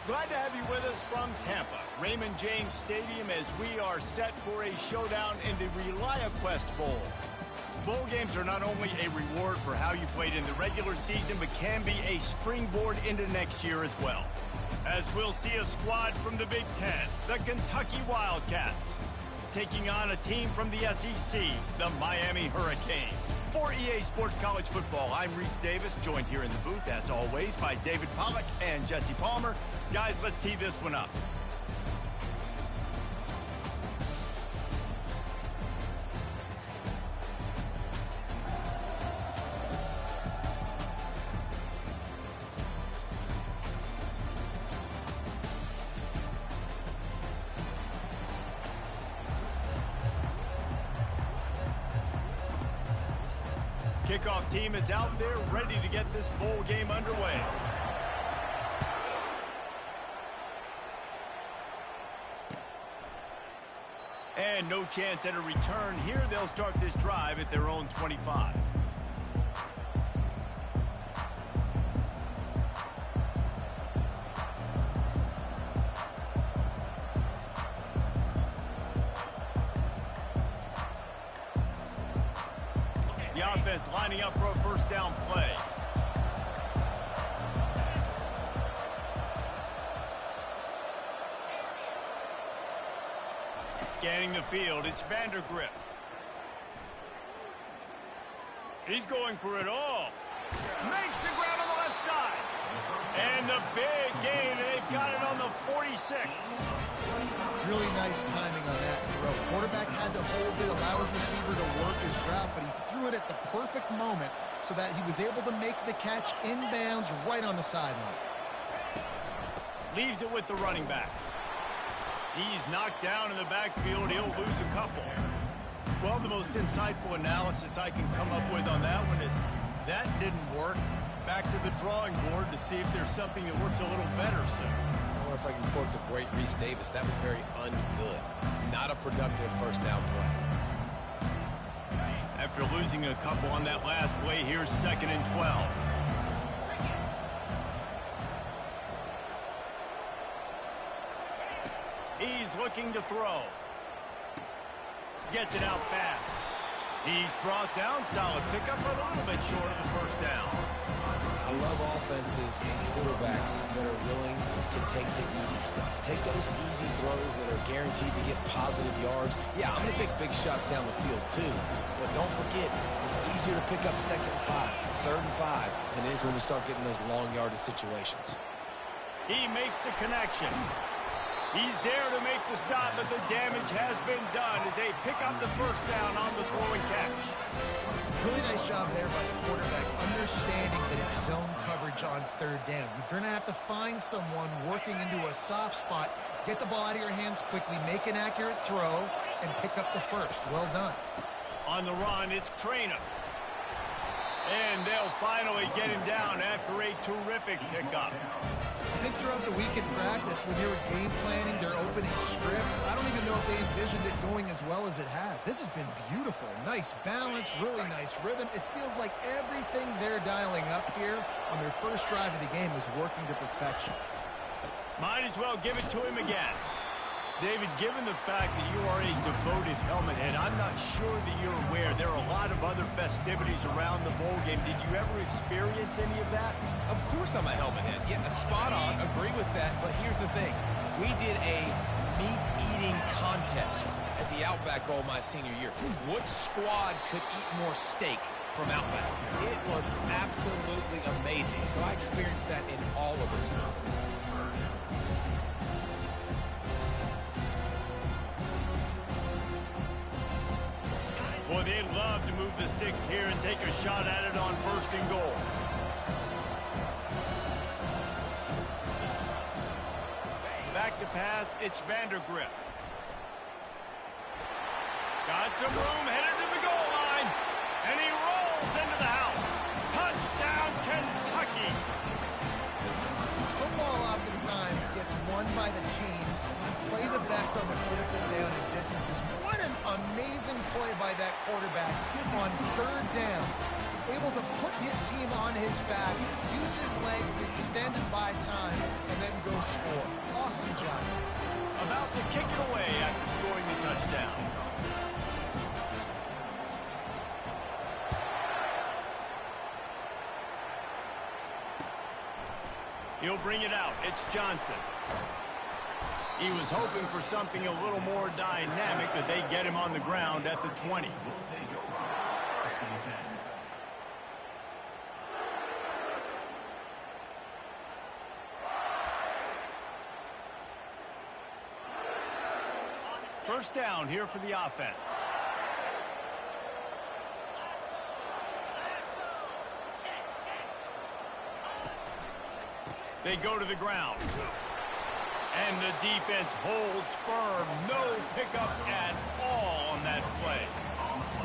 Glad to have you with us from Tampa, Raymond James Stadium, as we are set for a showdown in the ReliaQuest Bowl. Bowl games are not only a reward for how you played in the regular season, but can be a springboard into next year as well. As we'll see a squad from the Big Ten, the Kentucky Wildcats, taking on a team from the SEC, the Miami Hurricanes. For EA Sports College Football, I'm Reese Davis, joined here in the booth, as always, by David Pollack and Jesse Palmer. Guys, let's tee this one up. Kickoff team is out there ready to get this bowl game underway. And no chance at a return here. They'll start this drive at their own 25. The offense lining up for a first down play. Scanning the field, it's Vandergrift. He's going for it all. Makes the grab on the left side. And the big gain, and they've got it on the 46. Really nice timing on that throw. Quarterback had to hold it, allow his receiver to work his route, but he threw it at the perfect moment so that he was able to make the catch inbounds right on the sideline. Leaves it with the running back. He's knocked down in the backfield. He'll lose a couple. Well, the most insightful analysis I can come up with on that one is that didn't work. Back to the drawing board to see if there's something that works a little better, sir. Or if I can quote the great Reese Davis, that was very ungood. Not a productive first down play. After losing a couple on that last play, here's 2nd and 12. He's looking to throw. Gets it out fast. He's brought down. Solid pickup, a little bit short of the first down. I love offenses and quarterbacks that are willing to take the easy stuff. Take those easy throws that are guaranteed to get positive yards. Yeah, I'm going to take big shots down the field too. But don't forget, it's easier to pick up 2nd and 5, 3rd and 5 than it is when we start getting those long yardage situations. He makes the connection. He's there to make the stop, but the damage has been done as they pick up the first down on the throw and catch. Really nice job there by the quarterback, understanding that it's zone coverage on 3rd down. You're going to have to find someone working into a soft spot, get the ball out of your hands quickly, make an accurate throw, and pick up the first. Well done. On the run, it's Trainer. And they'll finally get him down after a terrific pickup. I think throughout the week in practice, when they were game planning their opening script, I don't even know if they envisioned it going as well as it has. This has been beautiful. Nice balance, really nice rhythm. It feels like everything they're dialing up here on their first drive of the game is working to perfection. Might as well give it to him again. David, given the fact that you are a devoted helmet head, I'm not sure that you're aware there are a lot of other festivities around the bowl game. Did you ever experience any of that? Of course I'm a helmet head. Yeah, spot on. Agree with that. But here's the thing. We did a meat-eating contest at the Outback Bowl my senior year. Which squad could eat more steak from Outback? It was absolutely amazing. So I experienced that in all of its glory. Boy, they'd love to move the sticks here and take a shot at it on 1st and goal. Back to pass, it's Vandergrift. Got some room, headed to the goal line, and he rolls into the house. Touchdown, Kentucky! Football oftentimes gets won by the teams who play the best on the critical down and distances. What an amazing play by that quarterback on 3rd down. Able to put his team on his back, use his legs to extend and buy time, and then go score. score. Awesome job. About to kick it away after scoring the touchdown. He'll bring it out. It's Johnson. He was hoping for something a little more dynamic, but they get him on the ground at the 20. First down here for the offense. They go to the ground. And the defense holds firm. No pickup at all on that play.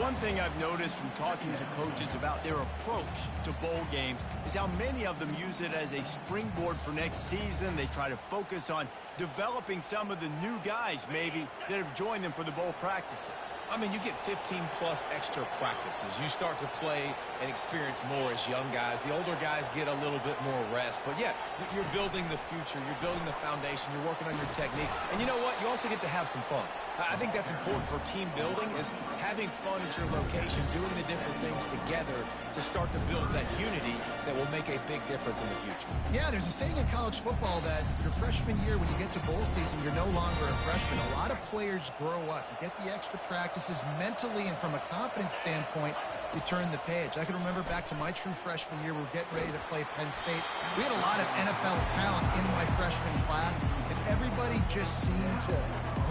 One thing I've noticed from talking to coaches about their approach to bowl games is how many of them use it as a springboard for next season. They try to focus on developing some of the new guys, maybe, that have joined them for the bowl practices. I mean, you get 15-plus extra practices. You start to play and experience more as young guys. The older guys get a little bit more rest. But, yeah, you're building the future. You're building the foundation. You're working on your technique. And you know what? You also get to have some fun. I think that's important for team building, is having fun at your location, doing the different things together to start to build that unity that will make a big difference in the future. Yeah, there's a saying in college football that your freshman year, when you get to bowl season, you're no longer a freshman. A lot of players grow up. You get the extra practices mentally, and from a confidence standpoint, you turn the page. I can remember back to my true freshman year, we were getting ready to play Penn State. We had a lot of NFL talent in my freshman class, and everybody just seemed to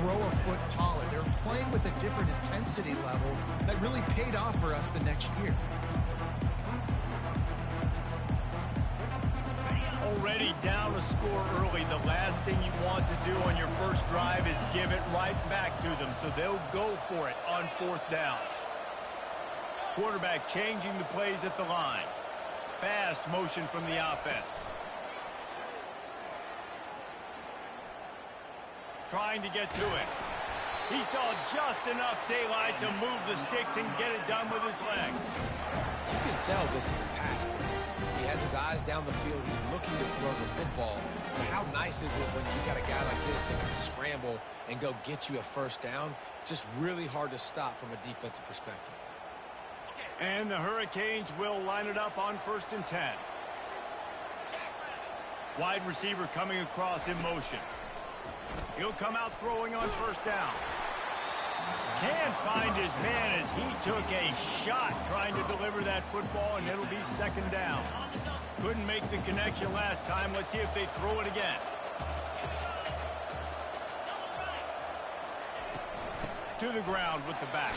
grow a foot taller. They were playing with a different intensity level that really paid off for us the next year. Already down a score early. The last thing you want to do on your first drive is give it right back to them, so they'll go for it on fourth down. Quarterback changing the plays at the line. Fast motion from the offense. Trying to get to it. He saw just enough daylight to move the sticks and get it done with his legs. You can tell this is a pass play. He has his eyes down the field. He's looking to throw the football. But how nice is it when you got a guy like this that can scramble and go get you a first down? It's just really hard to stop from a defensive perspective. And the Hurricanes will line it up on 1st and 10. Wide receiver coming across in motion. He'll come out throwing on first down. Can't find his man as he took a shot trying to deliver that football, and it'll be second down. Couldn't make the connection last time. Let's see if they throw it again. To the ground with the back.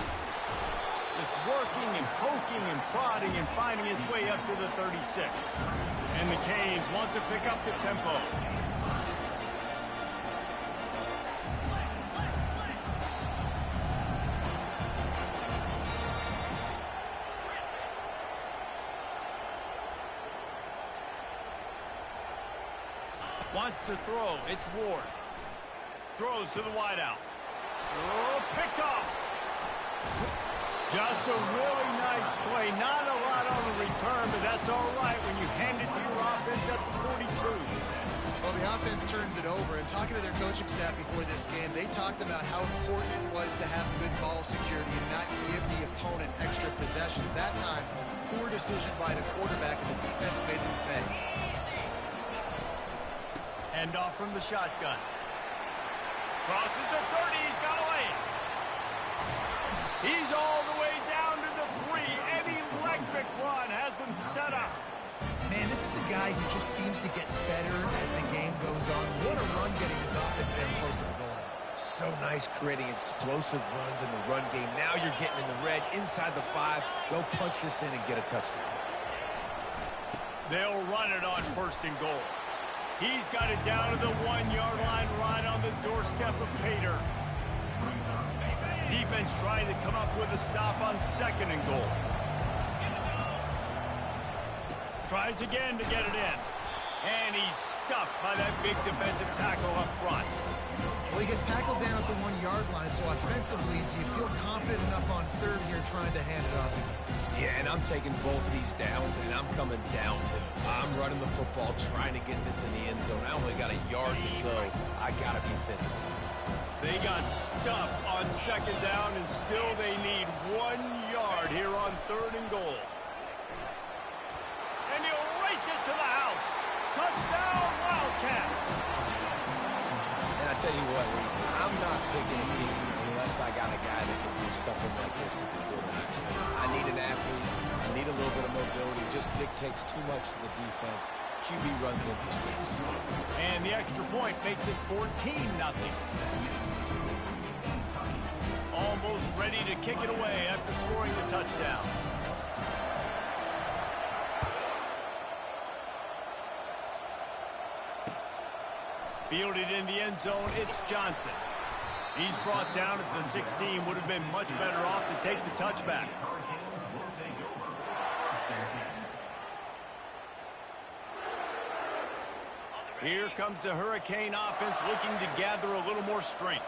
Just working and poking and prodding and finding his way up to the 36. And the Canes want to pick up the tempo. Wants to throw. It's Ward. Throws to the wideout. Oh, picked off. Just a really nice play. Not a lot on the return, but that's all right when you hand it to your offense at the 42. Well, the offense turns it over, and talking to their coaching staff before this game, they talked about how important it was to have good ball security and not give the opponent extra possessions. That time, poor decision by the quarterback, and the defense made them pay. Hand off from the shotgun. Crosses the 30. He's got away. He's all the way down to the 3. An electric run has him set up. Man, this is a guy who just seems to get better as the game goes on. What a run getting his offense down close to the goal line. So nice creating explosive runs in the run game. Now you're getting in the red, inside the 5. Go punch this in and get a touchdown. They'll run it on 1st and goal. He's got it down to the 1-yard line, right on the doorstep of Pater. Defense trying to come up with a stop on 2nd and goal. Tries again to get it in. And he's stuffed by that big defensive tackle up front. Well, he gets tackled down at the 1-yard line, so offensively, do you feel confident enough on third here trying to hand it off again? Yeah, and I'm taking both these downs, and I'm coming downhill. I'm running the football, trying to get this in the end zone. I only got a yard to go. I got to be physical. They got stuffed on second down, and still they need 1 yard here on third and goal. And he'll race it to the house. Touchdown, Wildcats. And I tell you what, Reese, I'm not picking a team unless I got a guy that can do something like this at the quarterback. I need an athlete. I need a little bit of mobility. Just dictates too much to the defense. QB runs in for 6. And the extra point makes it 14-0. Almost ready to kick it away after scoring the touchdown. Fielded in the end zone, it's Johnson. He's brought down at the 16. Would have been much better off to take the touchback. Here comes the Hurricane offense looking to gather a little more strength.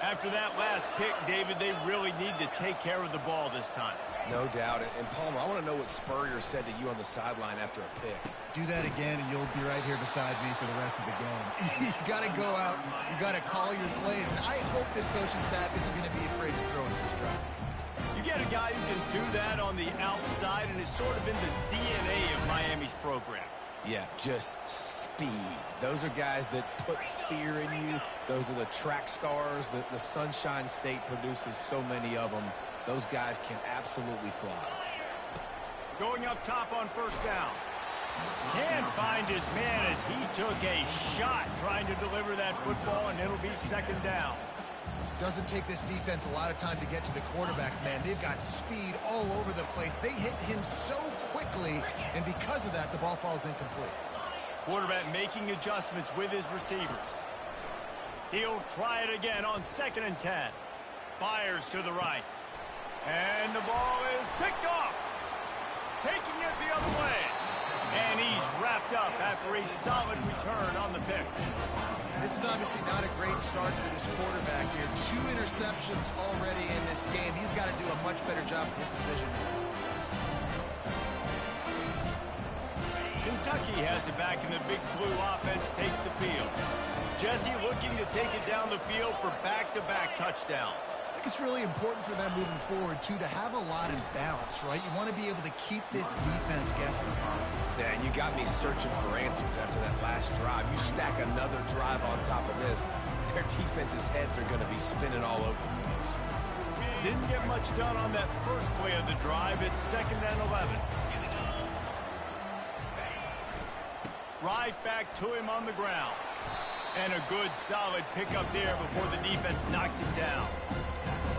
After that last pick, David, they really need to take care of the ball this time. No doubt. And Palmer, I want to know what Spurrier said to you on the sideline after a pick. Do that again, and you'll be right here beside me for the rest of the game. You got to go out. You got to call your plays. And I hope this coaching staff isn't going to be afraid to throw in this drive. You get a guy who can do that on the outside, and it's sort of in the DNA of Miami's program. Yeah, just speed. Those are guys that put fear in you. Those are the track stars that the Sunshine State produces so many of them. Those guys can absolutely fly. Going up top on first down. Can't find his man as he took a shot trying to deliver that football, and it'll be second down. Doesn't take this defense a lot of time to get to the quarterback, man. They've got speed all over the place. They hit him so quickly, and because of that, the ball falls incomplete. Quarterback making adjustments with his receivers. He'll try it again on 2nd and 10. Fires to the right. And the ball is picked off. Taking it the other way. And he's wrapped up after a solid return on the pick. This is obviously not a great start for this quarterback here. 2 interceptions already in this game. He's got to do a much better job with his decision. Kentucky has it back, and the Big Blue offense takes the field. Jesse looking to take it down the field for back-to-back touchdowns. I think it's really important for them moving forward, too, to have a lot of balance, right? You want to be able to keep this defense guessing. Yeah, and you got me searching for answers after that last drive. You stack another drive on top of this, their defense's heads are going to be spinning all over the place. Didn't get much done on that first play of the drive. It's 2nd and 11. Right back to him on the ground. And a good, solid pickup there before the defense knocks it down.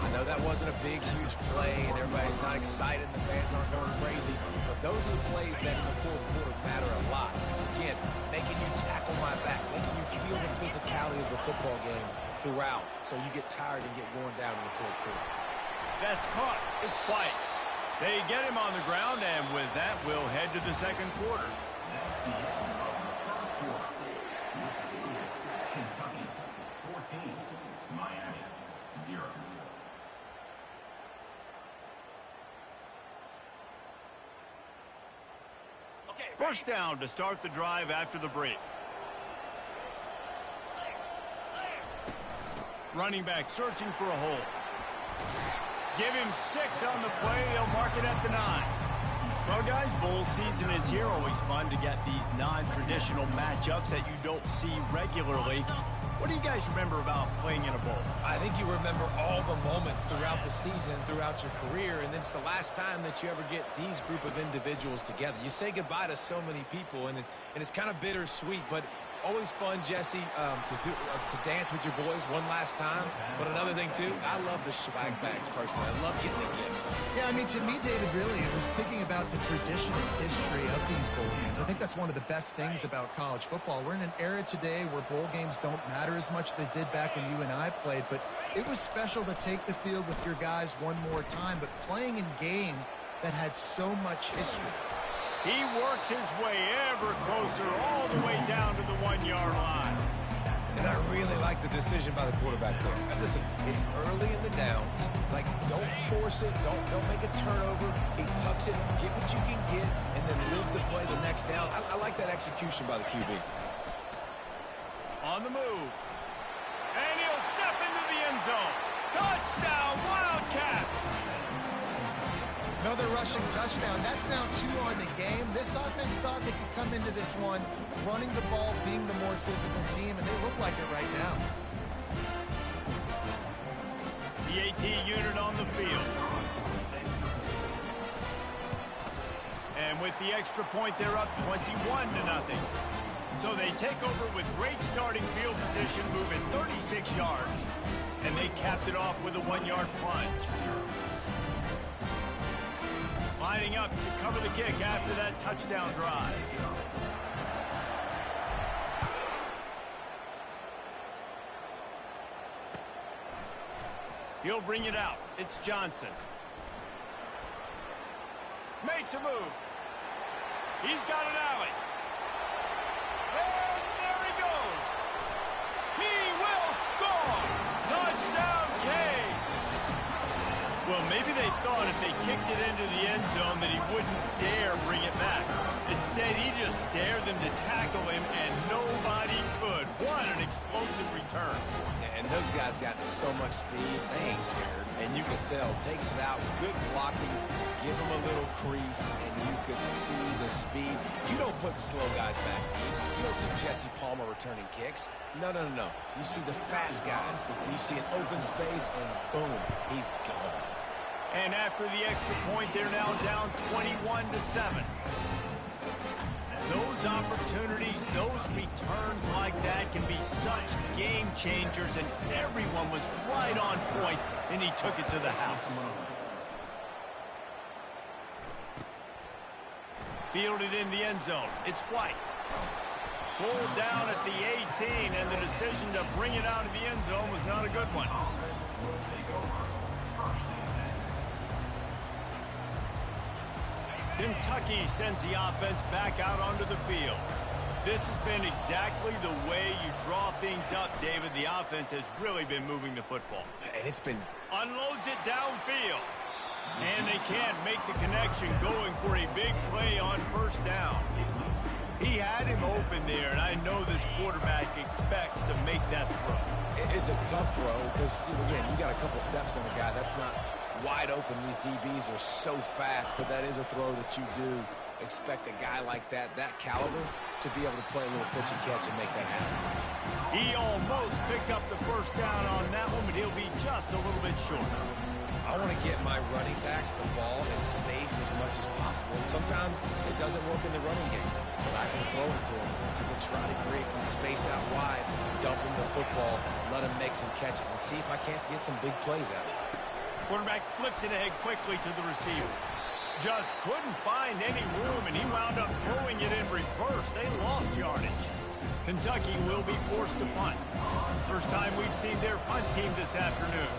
I know that wasn't a big, huge play, and everybody's not excited. The fans aren't going crazy. But those are the plays that in the fourth quarter matter a lot. Again, making you tackle my back, making you feel the physicality of the football game throughout, so you get tired and get worn down in the fourth quarter. That's caught. It's White. They get him on the ground, and with that, we'll head to the second quarter. Kentucky 14, Miami 0. First down to start the drive after the break. Running back searching for a hole. Give him 6 on the play. They'll mark it at the 9. Well, guys, bowl season is here. Always fun to get these non-traditional matchups that you don't see regularly. What do you guys remember about playing in a bowl? I think you remember all the moments throughout the season, throughout your career, and it's the last time that you ever get these group of individuals together. You say goodbye to so many people, and it's kind of bittersweet, but always fun, Jesse, to dance with your boys one last time. But another thing, too, I love the swag bags, personally. I love getting the gifts. Yeah, I mean, to me, David, really, it was thinking about the tradition and history of these bowl games. I think that's one of the best things about college football. We're in an era today where bowl games don't matter as much as they did back when you and I played, but it was special to take the field with your guys one more time, but playing in games that had so much history. He works his way ever closer all the way down to the 1-yard line. And I really like the decision by the quarterback there. And listen, it's early in the downs. Like, don't force it. Don't make a turnover. He tucks it, get what you can get, and then live to play the next down. I like that execution by the QB. On the move. And he'll step into the end zone. Touchdown, Wildcats! Another rushing touchdown. That's now 2 on the game. This offense thought they could come into this one running the ball, being the more physical team, and they look like it right now. The AT unit on the field. And with the extra point, they're up 21-0. So they take over with great starting field position, moving 36 yards. And they capped it off with a 1-yard plunge. Lining up to cover the kick after that touchdown drive. He'll bring it out. It's Johnson. Makes a move. He's got an alley. And there he goes. He will score. Touchdown, Canes. Well, maybe they thought if they kicked it into the end zone that he wouldn't dare bring it back. Instead, he just dared them to tackle him, and nobody could. What an explosive return. And those guys got so much speed, they ain't scared. And you can tell, takes it out, good blocking, give him a little crease, and you could see the speed. You don't put slow guys back deep. You don't see Jesse Palmer returning kicks. No. You see the fast guys, and you see an open space, and boom, he's gone. And after the extra point, they're now down 21-7. Those opportunities, those returns like that can be such game changers, and everyone was right on point, and he took it to the house. Fielded in the end zone. It's White. Pulled down at the 18, and the decision to bring it out of the end zone was not a good one. Kentucky sends the offense back out onto the field. This has been exactly the way you draw things up, David. The offense has really been moving the football. And it's been... Unloads it downfield. And they can't make the connection, going for a big play on first down. He had him open there, and I know this quarterback expects to make that throw. It's a tough throw because, again, you got a couple steps on the guy. That's not wide open. These DBs are so fast, but that is a throw that you do expect a guy like that caliber, to be able to play a little pitch and catch and make that happen. He almost picked up the first down on that one, but he'll be just a little bit short. I want to get my running backs the ball in space as much as possible. And sometimes it doesn't work in the running game, but I can throw it to him. I can try to create some space out wide, dump him the football, let him make some catches, and see if I can't get some big plays out of it. Quarterback flips it ahead quickly to the receiver. Just couldn't find any room, and he wound up throwing it in reverse. They lost yardage. Kentucky will be forced to punt. First time we've seen their punt team this afternoon.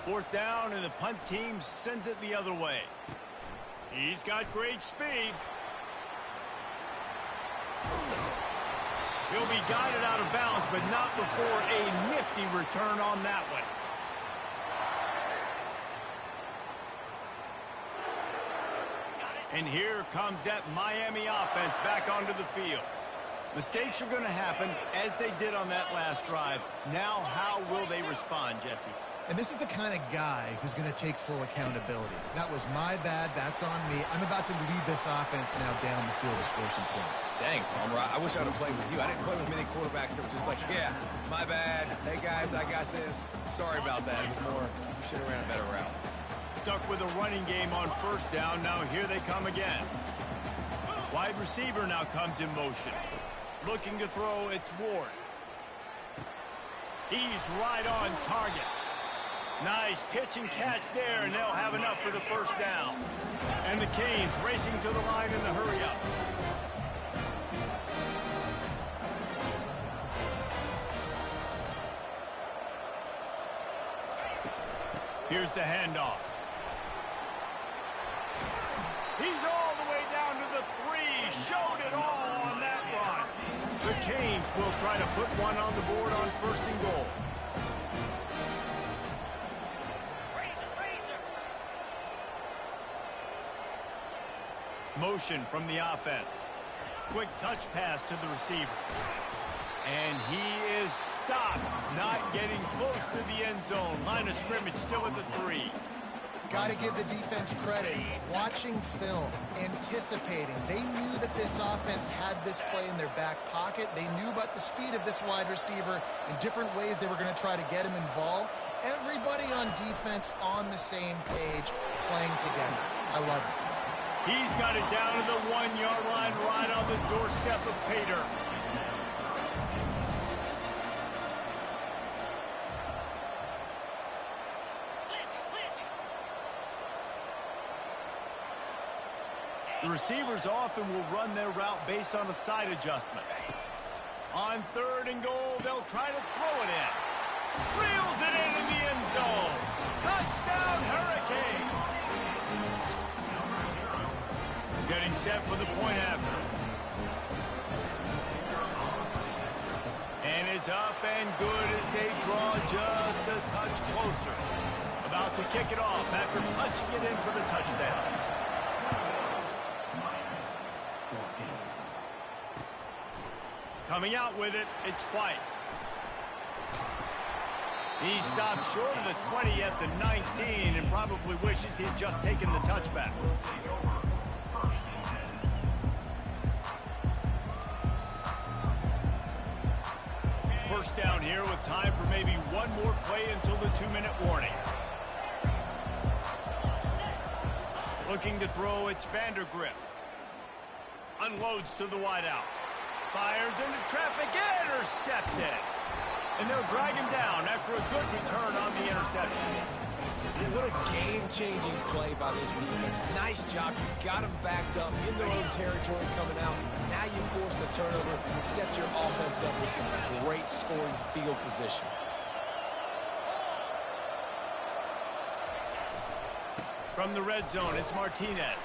Fourth down, and the punt team sends it the other way. He's got great speed. He'll be guided out of bounds, but not before a nifty return on that one. And here comes that Miami offense back onto the field. Mistakes are going to happen, as they did on that last drive. Now, how will they respond, Jesse? And this is the kind of guy who's going to take full accountability. That was my bad. That's on me. I'm about to lead this offense now down the field to score some points. Dang, Palmer, I wish I would have played with you. I didn't play with many quarterbacks that were just like, yeah, my bad. Hey, guys, I got this. Sorry about that. It was more, you should have ran a better route. Stuck with a running game on first down. Now here they come again. Wide receiver now comes in motion. Looking to throw, it's Ward. He's right on target. Nice pitch and catch there, and they'll have enough for the first down. And the Canes racing to the line in the hurry-up. Here's the handoff. He's all the way down to the 3. Showed it all on that run. The Canes will try to put one on the board on 1st and goal. Motion from the offense. Quick touch pass to the receiver. And he is stopped, not getting close to the end zone. Line of scrimmage still at the 3. Got to give the defense credit. Watching film, anticipating. They knew that this offense had this play in their back pocket. They knew about the speed of this wide receiver and different ways they were going to try to get him involved. Everybody on defense on the same page, playing together. I love it. He's got it down to the 1-yard line, right on the doorstep of Pater. The receivers often will run their route based on a side adjustment. On 3rd and goal, they'll try to throw it in. Reels it in the end zone. Touchdown, Hurricane. Getting set for the point after. And it's up and good as they draw just a touch closer. About to kick it off after punching it in for the touchdown. Coming out with it, it's White. He stopped short of the 20 at the 19 and probably wishes he'd just taken the touchback. First down here with time for maybe one more play until the 2-minute warning. Looking to throw, it's Vandergrift. Unloads to the wideout. Fires into traffic, intercepted. And they'll drag him down after a good return on the interception. What a game-changing play by this defense. Nice job. You got them backed up in their own territory coming out. Now you force the turnover, set your offense up with some great scoring field position. From the red zone, it's Martinez.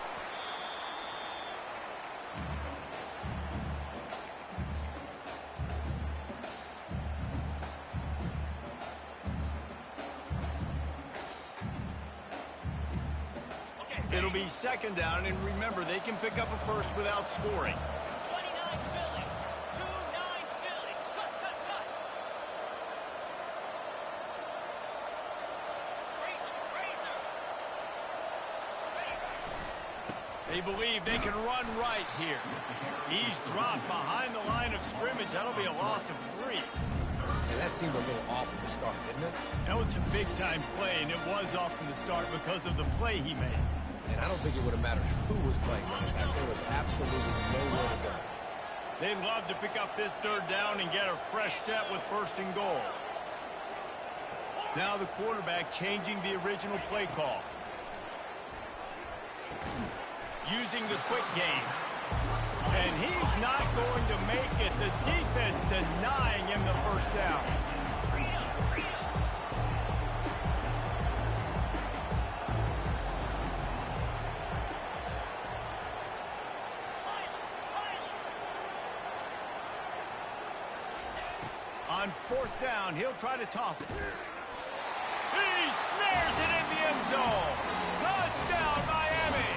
It'll be 2nd down, and remember, they can pick up a first without scoring. 29 Philly. 2-9 Philly. Cut. Razor. They believe they can run right here. He's dropped behind the line of scrimmage. That'll be a loss of 3. And that seemed a little off from the start, didn't it? That was a big-time play, and it was off from the start because of the play he made. And I don't think it would have mattered who was playing running back. There was absolutely nowhere to go. They'd love to pick up this 3rd down and get a fresh set with 1st and goal. Now the quarterback changing the original play call. Using the quick game. And he's not going to make it. The defense denying him the 1st down. On 4th down, he'll try to toss it. He snares it in the end zone. Touchdown, Miami.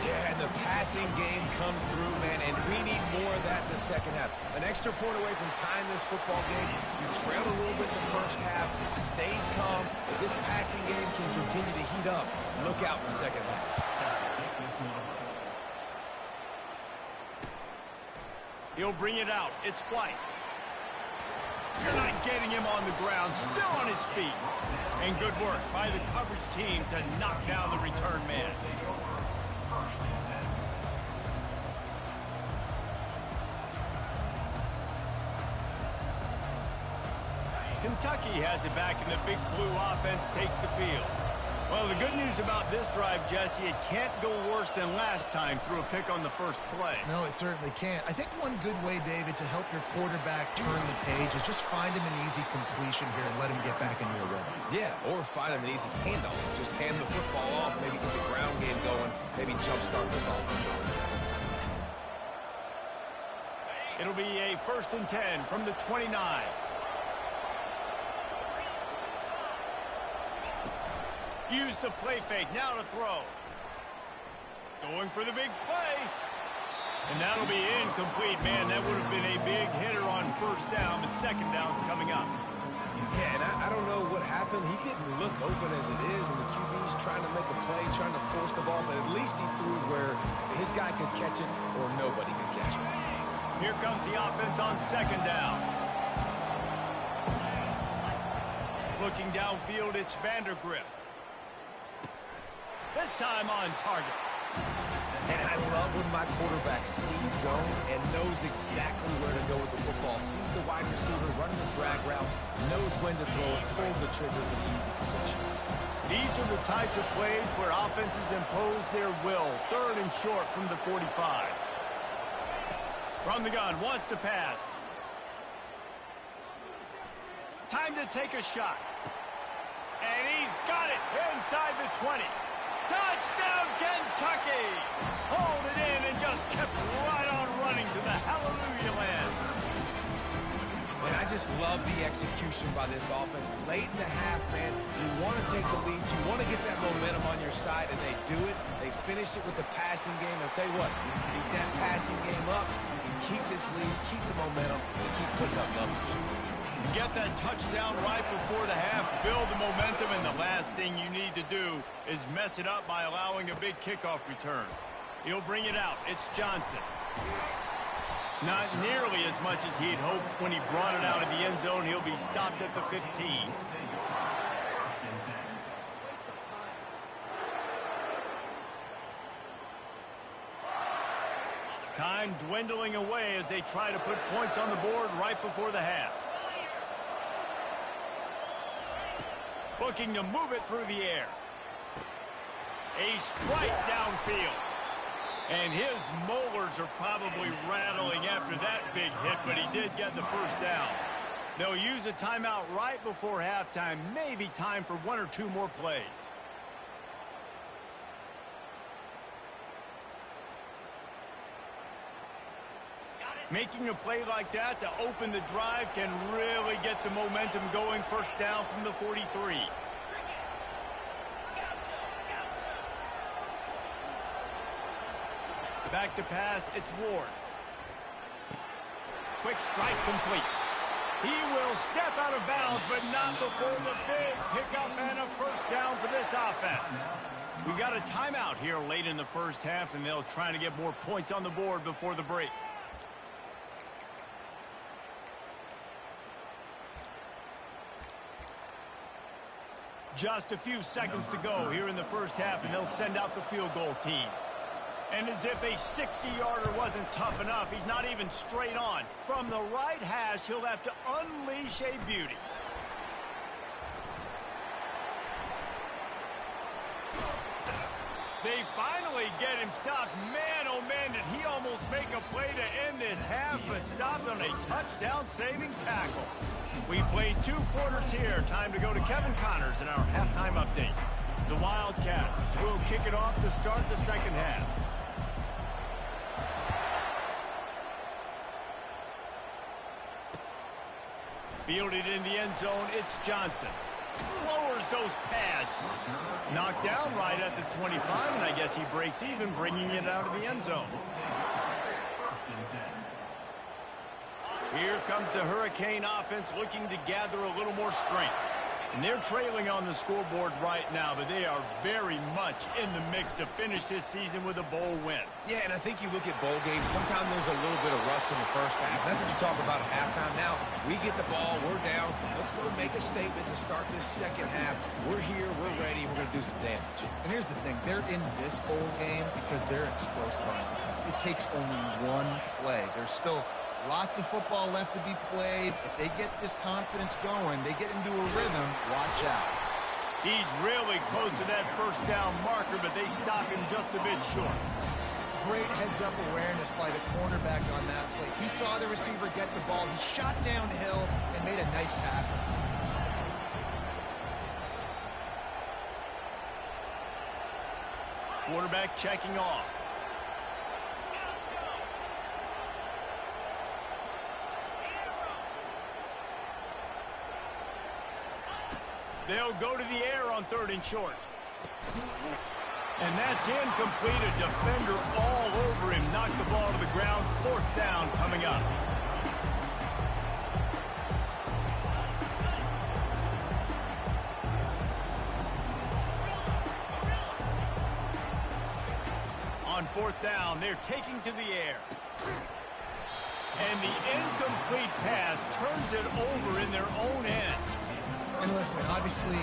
Yeah, and the passing game comes through, man, and we need more of that in the 2nd half. An extra point away from tying this football game. You trailed a little bit in the 1st half, stayed calm. If this passing game can continue to heat up, look out in the 2nd half. He'll bring it out. It's White. You're not getting him on the ground, still on his feet. And good work by the coverage team to knock down the return man. Kentucky has it back, and the Big Blue offense takes the field. Well, the good news about this drive, Jesse, it can't go worse than last time through a pick on the first play. No, it certainly can't. I think one good way, David, to help your quarterback turn the page is just find him an easy completion here and let him get back into a rhythm. Yeah, or find him an easy handoff. Just hand the football off, maybe get the ground game going, maybe jumpstart this offense. It'll be a 1st and 10 from the 29. Use the play fake, now to throw. Going for the big play. And that'll be incomplete. Man, that would have been a big hitter on 1st down, but 2nd down's coming up. Yeah, and I don't know what happened. He didn't look open as it is, and the QB's trying to make a play, trying to force the ball, but at least he threw where his guy could catch it or nobody could catch it. Here comes the offense on 2nd down. Looking downfield, it's Vandergriff. This time on target. And I love when my quarterback sees zone and knows exactly where to go with the football. Sees the wide receiver running the drag route, knows when to throw it, pulls the trigger for the easy completion. These are the types of plays where offenses impose their will. 3rd and short from the 45. From the gun, wants to pass. Time to take a shot. And he's got it inside the 20. Touchdown, Kentucky! Hauled it in and just kept right on running to the hallelujah land. And I just love the execution by this offense. Late in the half, man, you want to take the lead. You want to get that momentum on your side, and they do it. They finish it with the passing game. I'll tell you what, keep that passing game up. You can keep this lead, keep the momentum, and keep putting up numbers. Get that touchdown right before the half, build the momentum, and the last thing you need to do is mess it up by allowing a big kickoff return. He'll bring it out. It's Johnson. Not nearly as much as he'd hoped when he brought it out of the end zone. He'll be stopped at the 15. Time dwindling away as they try to put points on the board right before the half. Looking to move it through the air. A strike downfield. And his molars are probably rattling after that big hit, but he did get the 1st down. They'll use a timeout right before halftime. Maybe time for 1 or 2 more plays. Making a play like that to open the drive can really get the momentum going. 1st down from the 43. Back to pass, it's Ward. Quick strike complete. He will step out of bounds, but not before the big pickup and a 1st down for this offense. We got a timeout here late in the 1st half, and they'll try to get more points on the board before the break. Just a few seconds to go here in the 1st half, and they'll send out the field goal team. And as if a 60-yarder wasn't tough enough, he's not even straight on. From the right hash, he'll have to unleash a beauty. They finally get him stopped. Man, oh man, did he almost make a play to end this half, but stopped on a touchdown-saving tackle. We played 2 quarters here. Time to go to Kevin Connors in our halftime update. The Wildcats will kick it off to start the 2nd half. Fielded in the end zone, it's Johnson. Lowers those pads. Knocked down right at the 25, and I guess he breaks even, bringing it out of the end zone. Here comes the Hurricane offense looking to gather a little more strength. And they're trailing on the scoreboard right now, but they are very much in the mix to finish this season with a bowl win. Yeah, and I think you look at bowl games, sometimes there's a little bit of rust in the 1st half. That's what you talk about at halftime. Now, we get the ball, we're down. Let's go make a statement to start this 2nd half. We're here, we're ready, we're going to do some damage. And here's the thing. They're in this bowl game because they're explosive on offense. It takes only 1 play. There's still lots of football left to be played. If they get this confidence going, they get into a rhythm, watch out. He's really close to that first down marker, but they stop him just a bit short. Great heads-up awareness by the cornerback on that play. He saw the receiver get the ball. He shot downhill and made a nice tackle. Quarterback checking off. They'll go to the air on 3rd and short. And that's incomplete. A defender all over him. Knocked the ball to the ground. 4th down coming up. On 4th down, they're taking to the air. And the incomplete pass turns it over in their own end. And listen, obviously,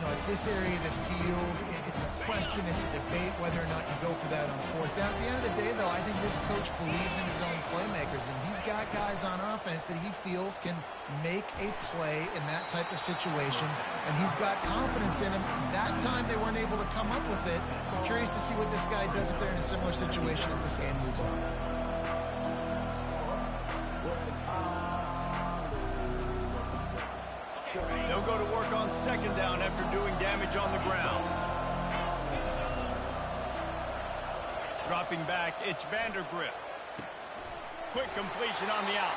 at this area of the field, it's a question, it's a debate whether or not you go for that on 4th down. At the end of the day, though, I think this coach believes in his own playmakers, and he's got guys on offense that he feels can make a play in that type of situation, and he's got confidence in him. That time, they weren't able to come up with it. I'm curious to see what this guy does if they're in a similar situation as this game moves on. They'll go to work on 2nd down after doing damage on the ground. Dropping back, it's Vandergrift. Quick completion on the out.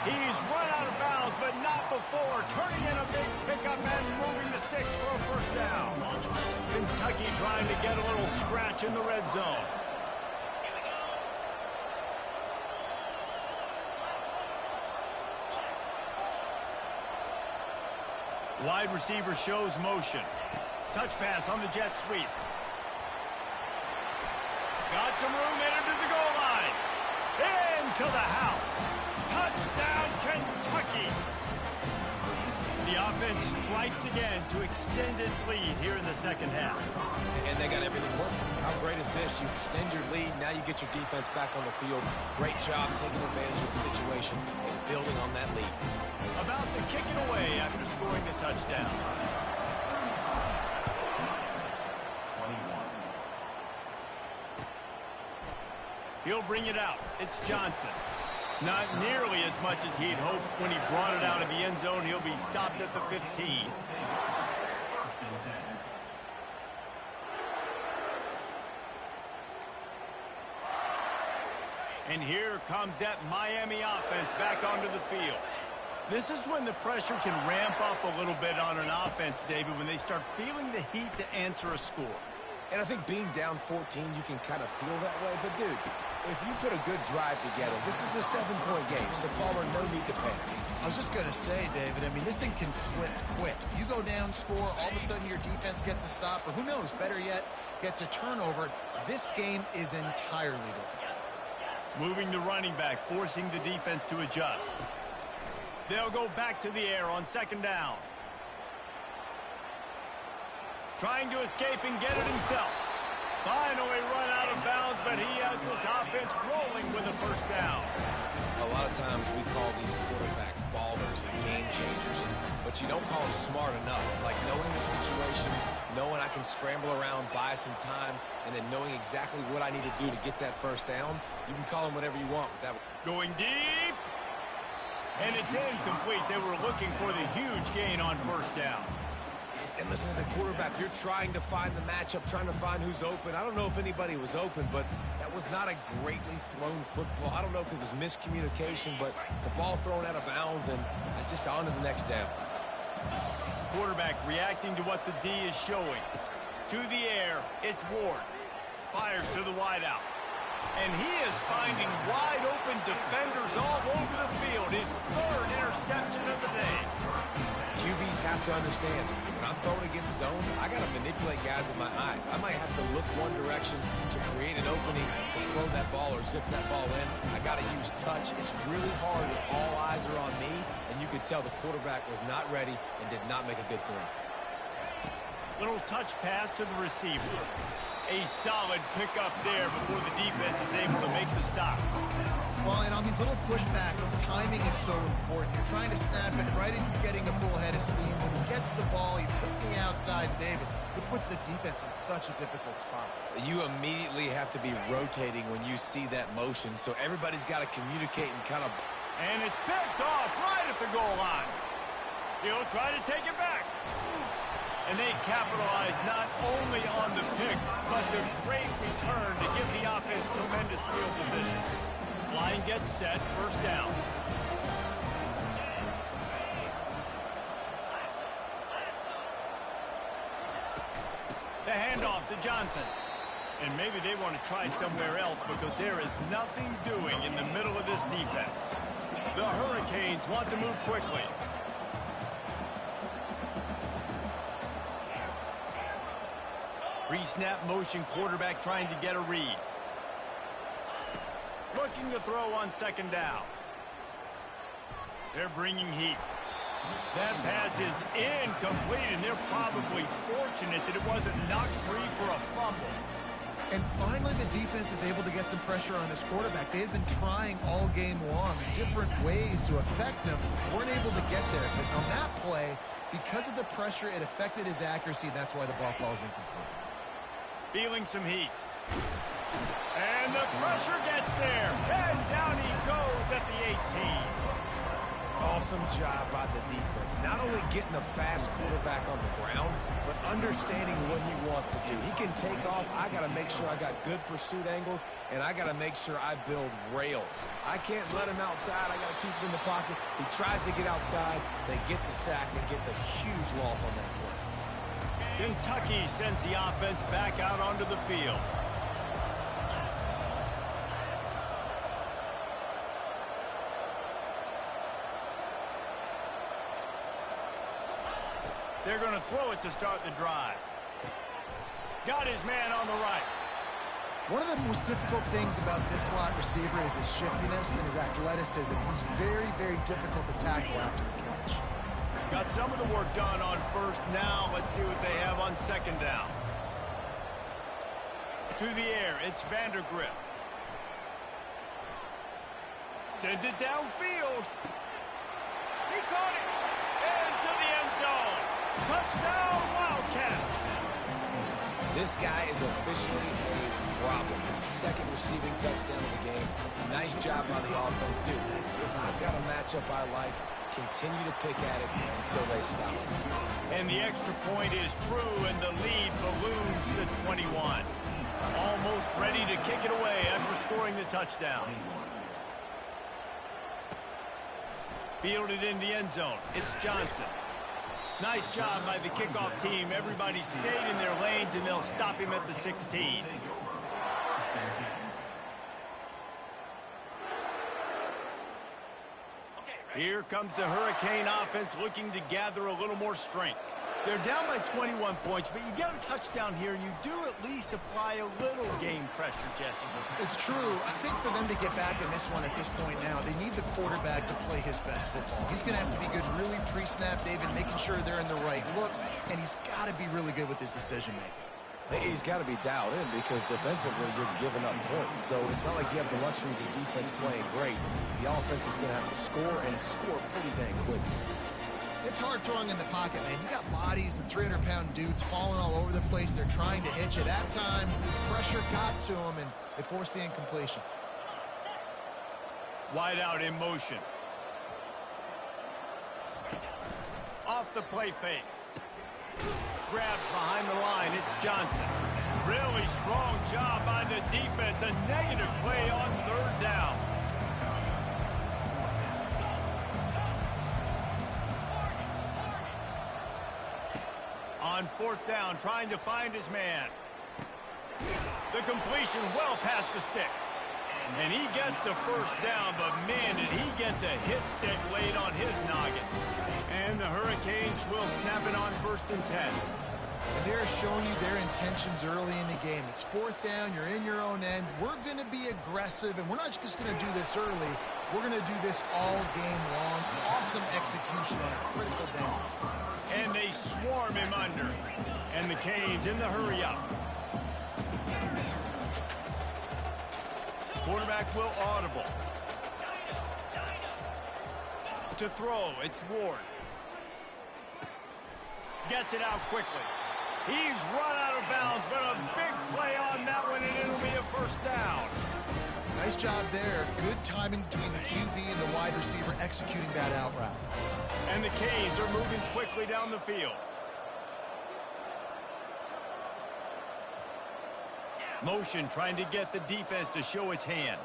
He's run out of bounds, but not before. Turning in a big pickup and moving the sticks for a 1st down. Kentucky trying to get a little scratch in the red zone. Wide receiver shows motion. Touch pass on the jet sweep. Got some room, headed to the goal line. Into the house. Touchdown, Kentucky. The offense strikes again to extend its lead here in the 2nd half. And they got everything working. How great is this? You extend your lead, now you get your defense back on the field. Great job taking advantage of the situation and building on that lead. About to kick it away after scoring the touchdown. 21. He'll bring it out. It's Johnson. Not nearly as much as he'd hoped when he brought it out of the end zone. He'll be stopped at the 15. And here comes that Miami offense back onto the field. This is when the pressure can ramp up a little bit on an offense, David, when they start feeling the heat to answer a score. And I think being down 14, you can kind of feel that way. But, dude, if you put a good drive together, this is a 7-point game, so Palmer, no need to panic. I was just going to say, David, I mean, this thing can flip quick. You go down, score, all of a sudden your defense gets a stop, or who knows, better yet, gets a turnover. This game is entirely different. Moving the running back, forcing the defense to adjust. They'll go back to the air on 2nd down. Trying to escape and get it himself. Finally run out of bounds, but he has this offense rolling with a 1st down. A lot of times we call these quarterbacks ballers and game changers, but you don't call them smart enough. Like knowing the situation, knowing I can scramble around, buy some time, and then knowing exactly what I need to do to get that 1st down. You can call them whatever you want. But that going deep. And it's incomplete. They were looking for the huge gain on 1st down. And listen, as a quarterback, you're trying to find the matchup, trying to find who's open. I don't know if anybody was open, but that was not a greatly thrown football. I don't know if it was miscommunication, but the ball thrown out of bounds, and just on to the next down. Quarterback reacting to what the D is showing. To the air, it's Ward. Fires to the wideout. And he is finding wide-open defenders all over the field. His 3rd interception of the day. QBs have to understand, when I'm throwing against zones, I got to manipulate guys with my eyes. I might have to look one direction to create an opening to throw that ball or zip that ball in. I got to use touch. It's really hard when all eyes are on me, and you could tell the quarterback was not ready and did not make a good throw. Little touch pass to the receiver. A solid pickup there before the defense is able to make the stop. Well, and on these little push passes, timing is so important. You're trying to snap it right as he's getting a full head of steam. When he gets the ball, he's hitting the outside, David. It puts the defense in such a difficult spot. You immediately have to be rotating when you see that motion, so everybody's got to communicate and kind of... And it's picked off right at the goal line. He'll try to take it back. And they capitalize not only on the pick, but the great return to give the offense tremendous field position. Line gets set, first down. The handoff to Johnson. And maybe they want to try somewhere else because there is nothing doing in the middle of this defense. The Hurricanes want to move quickly. Pre-snap motion, quarterback trying to get a read. Looking to throw on second down. They're bringing heat. That pass is incomplete, and they're probably fortunate that it wasn't knocked free for a fumble. And finally, the defense is able to get some pressure on this quarterback. They had been trying all game long different ways to affect him. Weren't able to get there. But on that play, because of the pressure, it affected his accuracy, and that's why the ball falls incomplete. Feeling some heat. And the pressure gets there. And down he goes at the 18. Awesome job by the defense. Not only getting the fast quarterback on the ground, but understanding what he wants to do. He can take off. I got to make sure I got good pursuit angles, and I got to make sure I build rails. I can't let him outside. I got to keep him in the pocket. He tries to get outside. They get the sack and get the huge loss on that play. Kentucky sends the offense back out onto the field. They're going to throw it to start the drive. Got his man on the right. One of the most difficult things about this slot receiver is his shiftiness and his athleticism. He's very, very difficult to tackle after the catch. Got some of the work done on first. Now let's see what they have on second down. To the air, it's Vandergrift. Sends it downfield. He caught it. Into the end zone. Touchdown, Wildcats. This guy is officially a problem. His second receiving touchdown of the game. Nice job by the offense, dude. If I've got a matchup I like, continue to pick at it until they stop. And the extra point is true, and the lead balloons to 21. Almost ready to kick it away after scoring the touchdown. Fielded in the end zone. It's Johnson. Nice job by the kickoff team. Everybody stayed in their lanes, and they'll stop him at the 16. Here comes the Hurricane offense looking to gather a little more strength. They're down by 21 points, but you get a touchdown here, and you do at least apply a little game pressure, Jesse. It's true. I think for them to get back in this one at this point now, they need the quarterback to play his best football. He's going to have to be good really pre-snap, David, making sure they're in the right looks, and he's got to be really good with his decision-making. He's got to be dialed in because defensively you're giving up points. So it's not like you have the luxury of the defense playing great. The offense is going to have to score and score pretty dang quick. It's hard throwing in the pocket, man. You got bodies and 300-pound dudes falling all over the place. They're trying to hit you. That time, pressure got to them, and it forced the incompletion. Wide out in motion. Off the play fake. Grabbed behind the line. It's Johnson. Really strong job by the defense. A negative play on third down. On fourth down, trying to find his man. The completion well past the sticks. And he gets the first down, but man, did he get the hit stick laid on his noggin. And the Hurricanes will snap it on 1st and 10. And they're showing you their intentions early in the game. It's fourth down. You're in your own end. We're going to be aggressive, and we're not just going to do this early. We're going to do this all game long. Awesome execution on a critical down. And they swarm him under. And the Canes in the hurry up. Quarterback will audible. To throw, it's Ward. Gets it out quickly. He's run out of bounds, but a big play on that one, and it'll be a first down. Nice job there. Good timing between the QB and the wide receiver executing that out route. And the Canes are moving quickly down the field. Motion trying to get the defense to show his hand.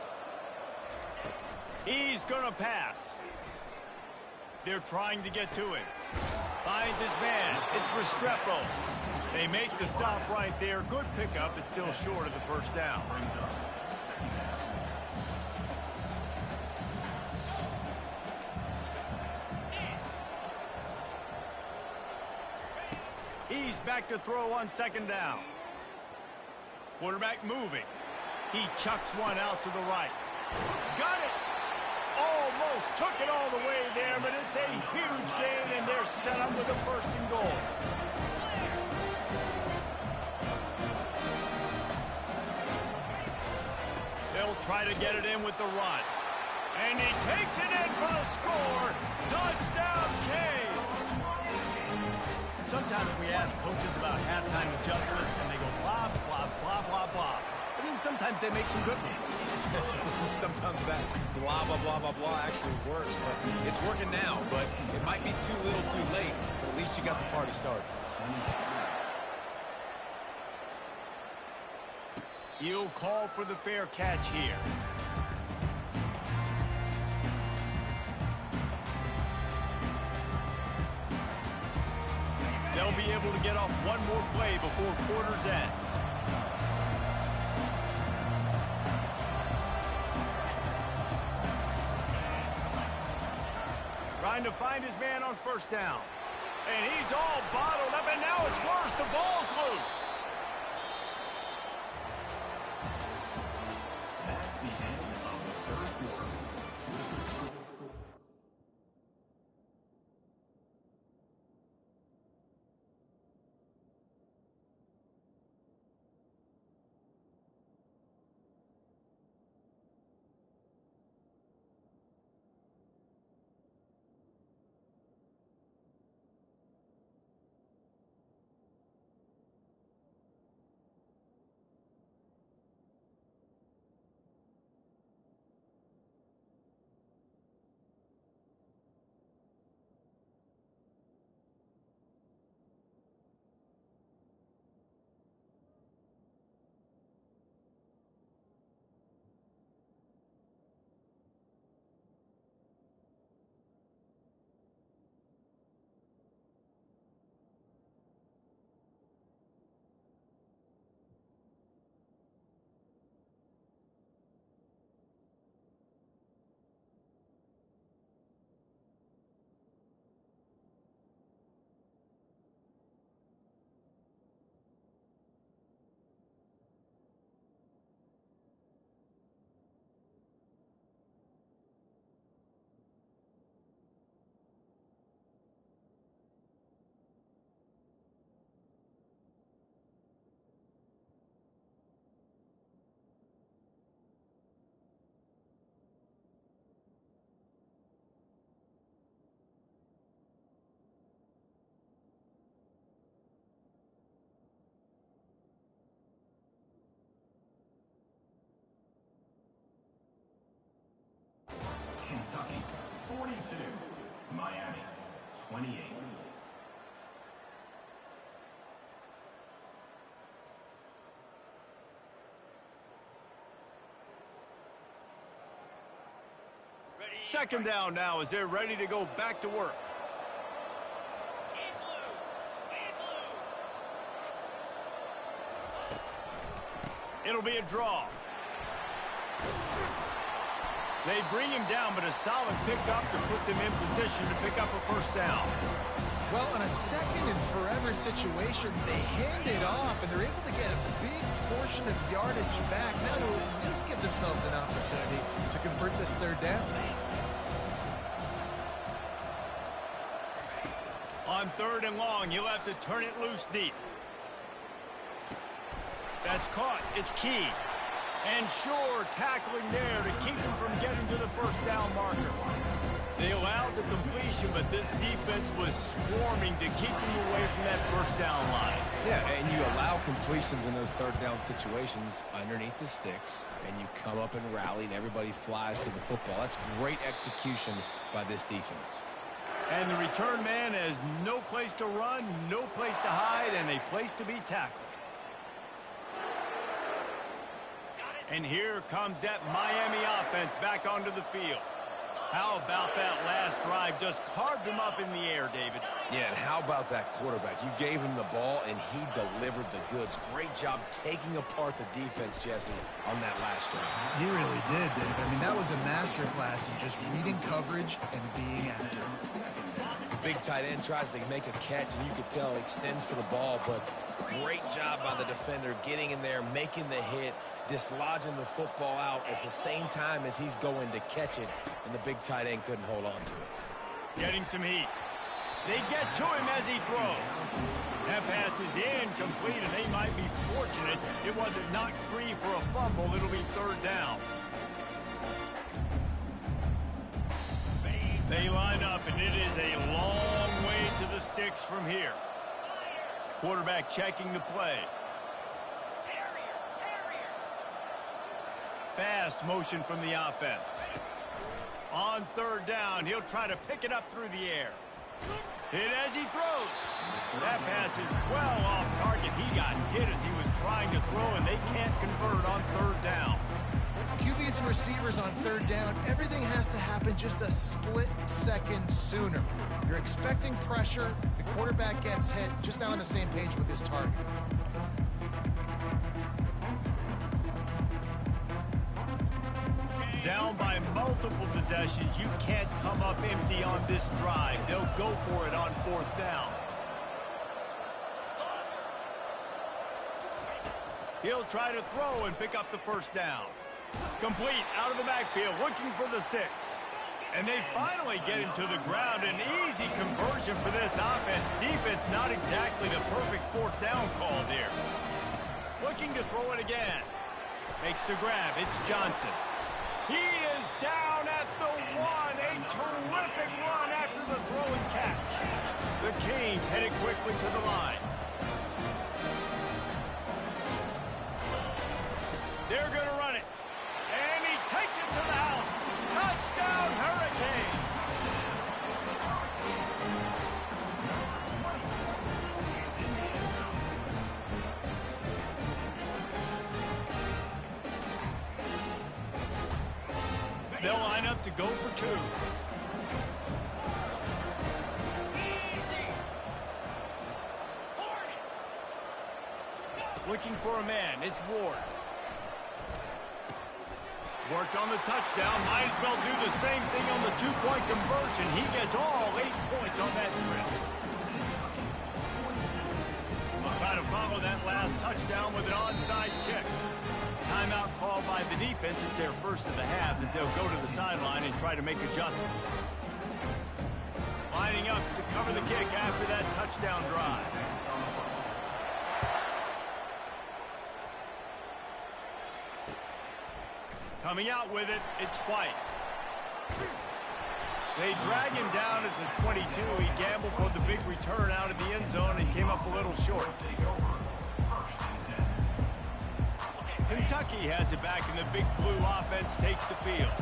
He's going to pass. They're trying to get to him. Finds his man. It's Restrepo. They make the stop right there. Good pickup, but still short of the first down. He's back to throw on second down. Quarterback moving. He chucks one out to the right. Got it! Almost took it all the way there, but it's a huge gain, and they're set up with a first and goal. They'll try to get it in with the run. And he takes it in for the score. Touchdown, Canes! Sometimes we ask coaches about halftime adjustments, and they go blah, blah, blah, blah, blah. But then sometimes they make some good ones. Sometimes that blah, blah, blah, blah, blah actually works, but it's working now. But it might be too little too late, but at least you got the party started. He'll call for the fair catch here. They'll be able to get off one more play before quarter's end. Trying to find his man on first down. And he's all bottled up, and now it's worse. The ball's loose. That's the end of the third quarter. Kentucky 42, Miami 28. Second down now as they're ready to go back to work. It'll be a draw. They bring him down, but a solid pickup to put them in position to pick up a first down. Well, in a second and forever situation, they hand it off, and they're able to get a big portion of yardage back. Now to at least give themselves an opportunity to convert this third down. On third and long, you'll have to turn it loose deep. That's caught. It's Key. And sure, tackling there to keep him from getting to the first down marker. They allowed the completion, but this defense was swarming to keep them away from that first down line. Yeah, and you allow completions in those third down situations underneath the sticks, and you come up and rally, and everybody flies to the football. That's great execution by this defense. And the return man has no place to run, no place to hide, and a place to be tackled. And here comes that Miami offense back onto the field. How about that last drive? Just carved him up in the air, David. Yeah, and how about that quarterback? You gave him the ball, and he delivered the goods. Great job taking apart the defense, Jesse, on that last drive. He really did, David. I mean, that was a masterclass in just reading coverage and being accurate. Big tight end tries to make a catch, and you could tell he extends for the ball, but great job by the defender getting in there, making the hit, dislodging the football out at the same time as he's going to catch it, and the big tight end couldn't hold on to it. Getting some heat. They get to him as he throws. That pass is incomplete, and they might be fortunate it wasn't knocked free for a fumble. It'll be third down. They line up, and it is a long way to the sticks from here. Quarterback checking the play. Fast motion from the offense. On third down, he'll try to pick it up through the air. Hit as he throws. That pass is well off target. He got hit as he was trying to throw, and they can't convert on third down. QBs and receivers on third down, everything has to happen just a split second sooner. You're expecting pressure, the quarterback gets hit, just not on the same page with his target. Down by multiple possessions, you can't come up empty on this drive. They'll go for it on fourth down. He'll try to throw and pick up the first down. Complete out of the backfield, looking for the sticks. And they finally get him to the ground. An easy conversion for this offense. Defense not exactly the perfect fourth down call there. Looking to throw it again. Makes the grab. It's Johnson. He is down at the one. A terrific run after the throw and catch. The Canes headed quickly to the line. They're going to run it. And he takes it to the house. Touchdown, Hurricane. They'll line up to go for two. Looking for a man. It's Ward. Worked on the touchdown. Might as well do the same thing on the two-point conversion. He gets all 8 points on that trip. We'll try to follow that last touchdown with an onside kick. Timeout called by the defense. It's their first of the half as they'll go to the sideline and try to make adjustments. Lining up to cover the kick after that touchdown drive. Coming out with it, it's White. They drag him down at the 22. He gambled for the big return out of the end zone and came up a little short. Kentucky has it back, and the Big Blue offense takes the field.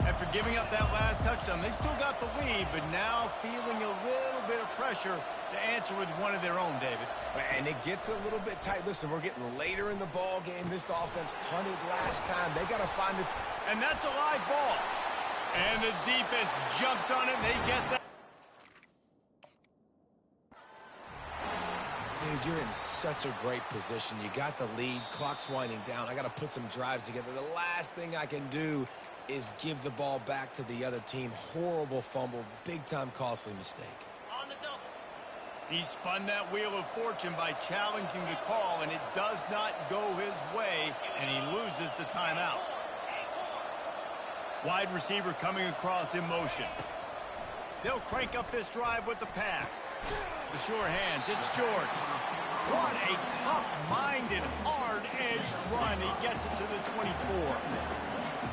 After giving up that last touchdown, they still got the lead, but now feeling a little bit of pressure to answer with one of their own, David. And it gets a little bit tight. Listen, we're getting later in the ball game. This offense punted last time. They got to find it. And that's a live ball. And the defense jumps on it. They get that. Dude, you're in such a great position. You got the lead. Clock's winding down. I got to put some drives together. The last thing I can do is give the ball back to the other team. Horrible fumble. Big-time costly mistake. On the double. He spun that wheel of fortune by challenging the call, and it does not go his way, and he loses the timeout. Wide receiver coming across in motion. They'll crank up this drive with the pass. The sure hands, it's George. What a tough-minded, hard-edged run. He gets it to the 24.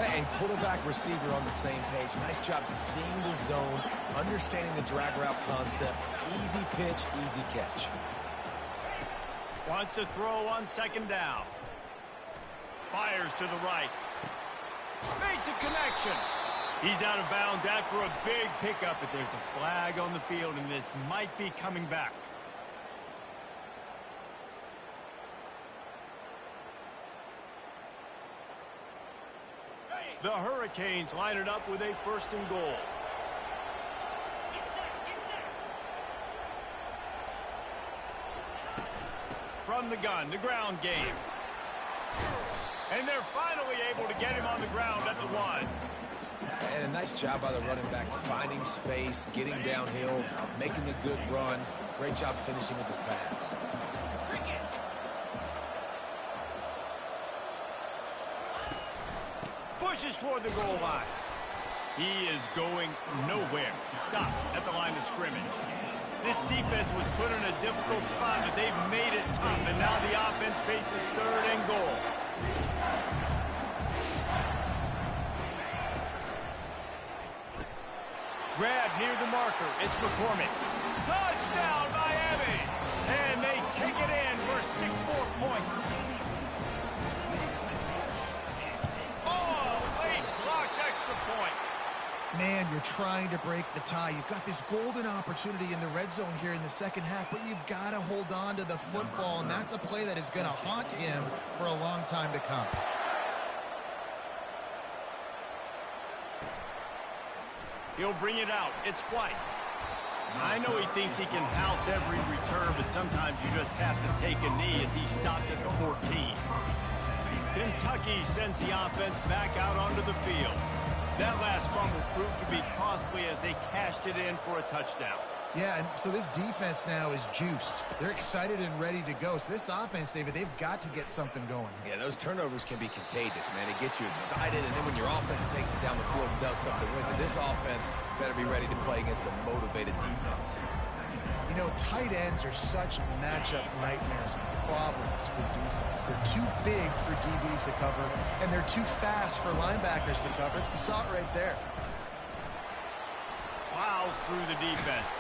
And quarterback receiver on the same page. Nice job seeing the zone, understanding the drag route concept. Easy pitch, easy catch. Wants to throw on second down. Fires to the right. Makes a connection. He's out of bounds after a big pickup, but there's a flag on the field, and this might be coming back. The Hurricanes line it up with a first and goal. From the gun, the ground game. And they're finally able to get him on the ground at the 1. And a nice job by the running back, finding space, getting downhill, making a good run. Great job finishing with his pads. Pushes toward the goal line. He is going nowhere. Stop at the line of scrimmage. This defense was put in a difficult spot, but they've made it tough, and now the offense faces third and goal. Grab near the marker. It's McCormick. Touchdown, Miami! And they take it in for 6 more points. Oh, late blocked extra point. Man, you're trying to break the tie. You've got this golden opportunity in the red zone here in the second half, but you've got to hold on to the football, and that's a play that is going to haunt him for a long time to come. He'll bring it out. It's White. I know he thinks he can house every return, but sometimes you just have to take a knee as he stopped at the 14. Kentucky sends the offense back out onto the field. That last fumble proved to be costly as they cashed it in for a touchdown. Yeah, and so this defense now is juiced. They're excited and ready to go. So this offense, David, they've got to get something going. Yeah, those turnovers can be contagious, man. It gets you excited, and then when your offense takes it down the field and does something with it, this offense better be ready to play against a motivated defense. You know, tight ends are such matchup nightmares and problems for defense. They're too big for DBs to cover, and they're too fast for linebackers to cover. You saw it right there. Plows through the defense.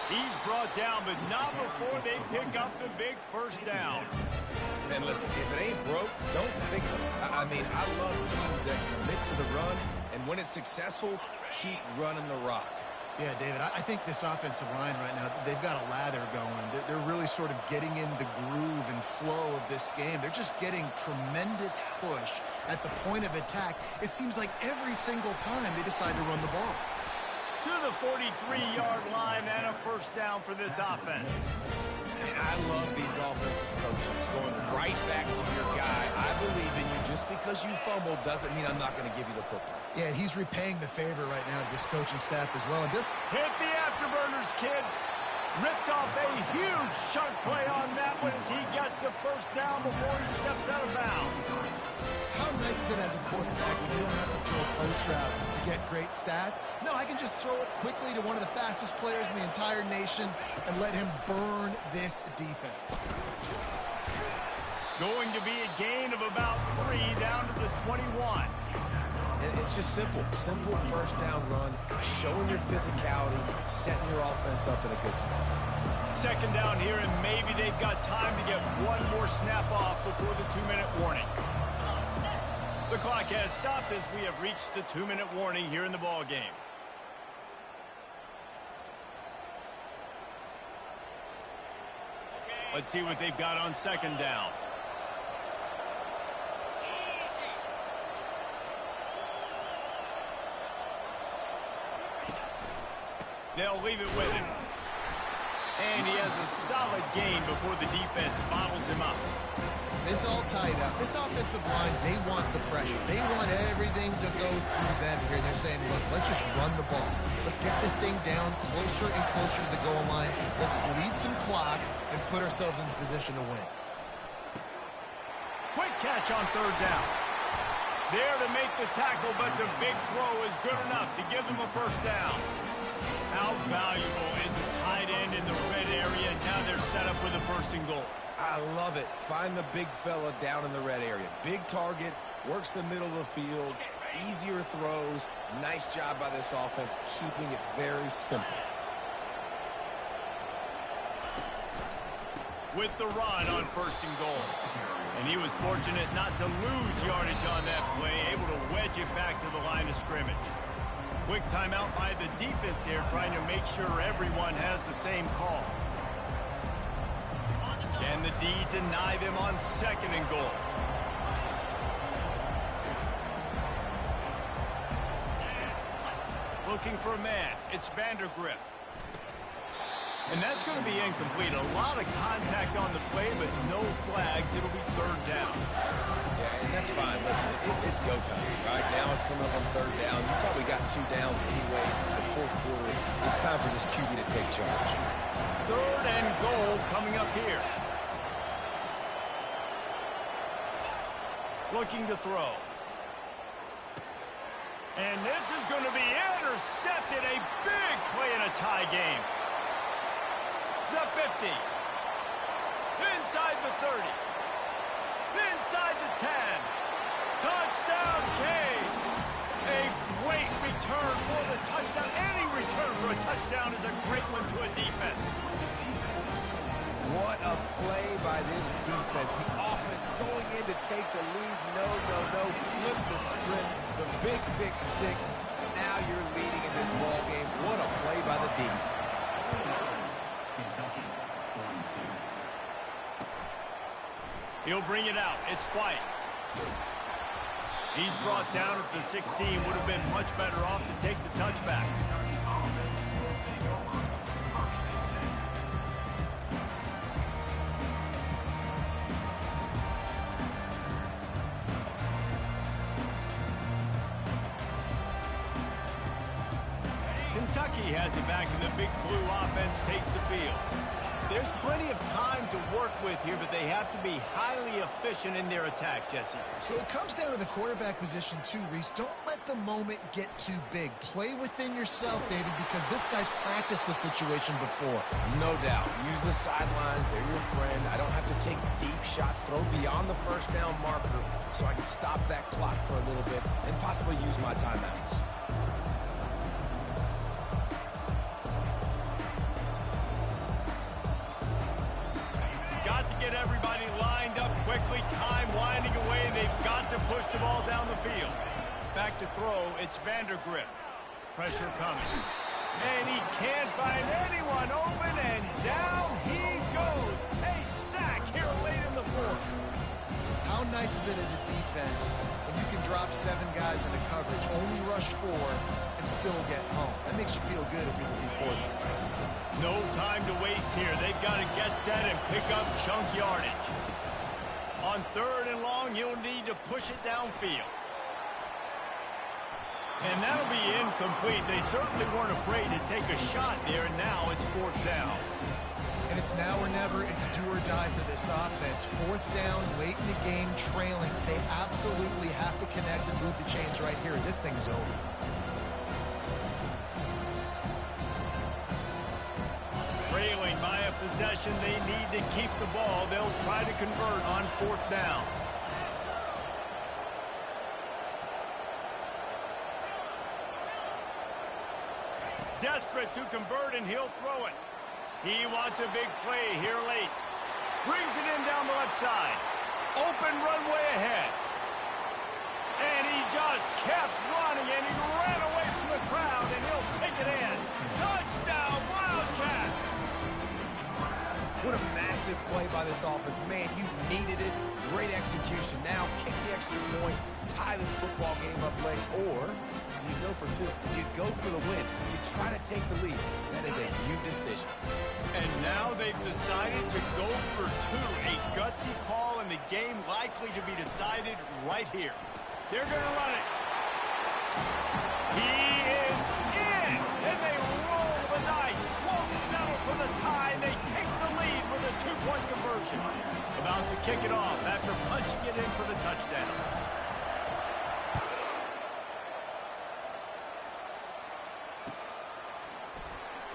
He's brought down, but not before they pick up the big first down. And listen, if it ain't broke, don't fix it. I mean, I love teams that commit to the run, and when it's successful, keep running the rock. Yeah, David, I think this offensive line right now, they've got a lather going. They're really sort of getting in the groove and flow of this game. They're just getting tremendous push at the point of attack. It seems like every single time they decide to run the ball. To the 43-yard line and a first down for this offense. And I love these offensive coaches going right back to your guy. I believe in you. Just because you fumbled doesn't mean I'm not going to give you the football. Yeah, he's repaying the favor right now to this coaching staff as well. And just hit the afterburners, kid. Ripped off a huge chunk play on that one as he gets the first down before he steps out of bounds. How nice is it as a quarterback when you don't have to throw post routes to get great stats? No, I can just throw it quickly to one of the fastest players in the entire nation and let him burn this defense. Going to be a gain of about 3 down to the 21. And it's just simple first down run, showing your physicality, setting your offense up in a good spot. Second down here, and maybe they've got time to get one more snap off before the 2-minute warning. The clock has stopped as we have reached the 2-minute warning here in the ball game. Let's see what they've got on second down. They'll leave it with him. And he has a solid gain before the defense bottles him up. It's all tied up. This offensive line, they want the pressure. They want everything to go through them here. They're saying, look, let's just run the ball. Let's get this thing down closer and closer to the goal line. Let's bleed some clock and put ourselves in a position to win. Quick catch on third down. There to make the tackle, but the big throw is good enough to give them a first down. How valuable is a tight tight end in the red area, and now they're set up with a 1st and goal. I love it. Find the big fella down in the red area. Big target, works the middle of the field, easier throws. Nice job by this offense, keeping it very simple. With the run on 1st and goal. And he was fortunate not to lose yardage on that play, able to wedge it back to the line of scrimmage. Quick timeout by the defense there, trying to make sure everyone has the same call. Can the D deny them on 2nd and goal? Looking for a man. It's Vandergrift. And that's going to be incomplete. A lot of contact on the play, but no flags. It'll be 3rd down. Yeah, and that's fine. Listen, it's go time. Right now it's coming up on 3rd down. You probably got 2 downs anyways. It's the 4th quarter. It's time for this QB to take charge. 3rd and goal coming up here. Looking to throw. And this is going to be intercepted. A big play in a tie game. The 50. Inside the 30. Inside the 10. Touchdown, Canes. A great return for the touchdown. Any return for a touchdown is a great one to a defense. What a play by this defense. The offense going in to take the lead. No. Flip the script. The big pick 6. Now you're leading in this ball game. What a play by the D. He'll bring it out. It's White. He's brought down at the 16. Would have been much better off to take the touchback. Kentucky has it back, and the Big Blue offense takes the field. There's plenty of time to work with here, but they have to be highly efficient in their attack, Jesse. So it comes down to the quarterback position too, Reese. Don't let the moment get too big. Play within yourself, David, because this guy's practiced the situation before. No doubt. Use the sidelines. They're your friend. I don't have to take deep shots. Throw beyond the 1st down marker so I can stop that clock for a little bit and possibly use my timeouts. Get everybody lined up quickly, time winding away. They've got to push the ball down the field. Back to throw, it's Vandergrift. Pressure coming. And he can't find anyone open, and down he goes. A sack here late in the 4th. How nice is it as a defense when you can drop 7 guys into coverage, only rush 4, and still get home? That makes you feel good if you're the D coordinator. No time to waste here. They've got to get set and pick up chunk yardage. On 3rd and long, he'll need to push it downfield. And that'll be incomplete. They certainly weren't afraid to take a shot there, and now it's 4th down. And it's now or never. It's do or die for this offense. 4th down, late in the game, trailing. They absolutely have to connect and move the chains right here. This thing's over. Trailing by a possession, they need to keep the ball. They'll try to convert on 4th down. Desperate to convert, and he'll throw it. He wants a big play here late. Brings it in down the left side. Open runway ahead. And he just kept running, and he ran away from the crowd, and he'll take it in. Touchdown, Wildcats! What a massive play by this offense. Man, you needed it. Great execution. Now kick the extra point, tie this football game up late, or do you go for 2? Do you go for the win? Do you try to take the lead? That is a you decision. And now they've decided to go for 2. A gutsy call, and the game likely to be decided right here. They're going to run it. He is in, and they roll the dice. Won't settle for the tie. They take the lead with a 2-point conversion. About to kick it off after punching it in for the touchdown.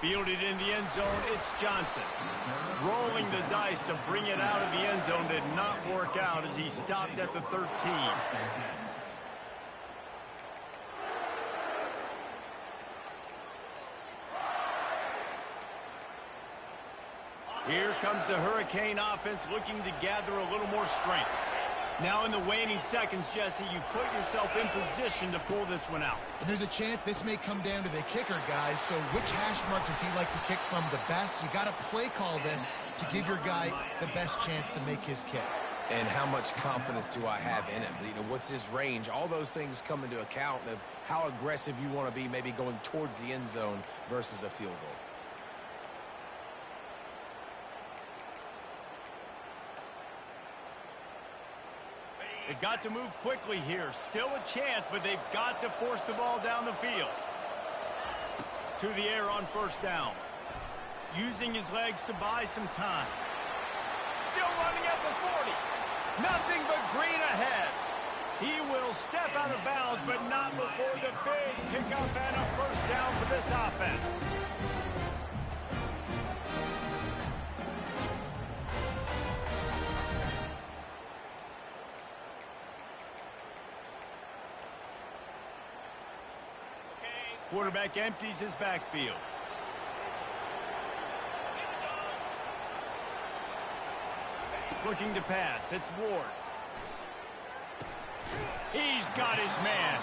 Fielded in the end zone, it's Johnson. Rolling the dice to bring it out of the end zone did not work out as he stopped at the 13. Here comes the Hurricane offense looking to gather a little more strength. Now in the waning seconds, Jesse, you've put yourself in position to pull this one out. And there's a chance this may come down to the kicker, guys. So which hash mark does he like to kick from the best? You got to play call this to give your guy the best chance to make his kick. And how much confidence do I have in him? You know, what's his range? All those things come into account of how aggressive you want to be maybe going towards the end zone versus a field goal. They've got to move quickly here. Still a chance, but they've got to force the ball down the field. To the air on first down. Using his legs to buy some time. Still running at the 40. Nothing but green ahead. He will step out of bounds, but not before the big pickup and a first down for this offense. Quarterback empties his backfield. Looking to pass. It's Ward. He's got his man.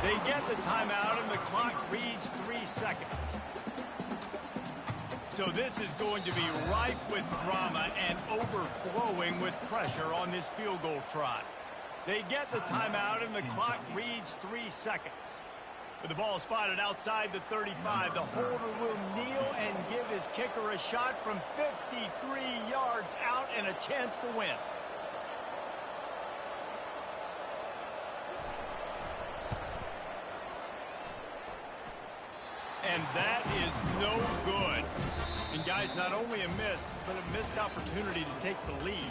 They get the timeout, and the clock reads 3 seconds. So this is going to be rife with drama and overflowing with pressure on this field goal try. They get the timeout, and the clock reads 3 seconds. With the ball spotted outside the 35, the holder will kneel and give his kicker a shot from 53 yards out and a chance to win. And that is no good. And guys, not only a miss, but a missed opportunity to take the lead.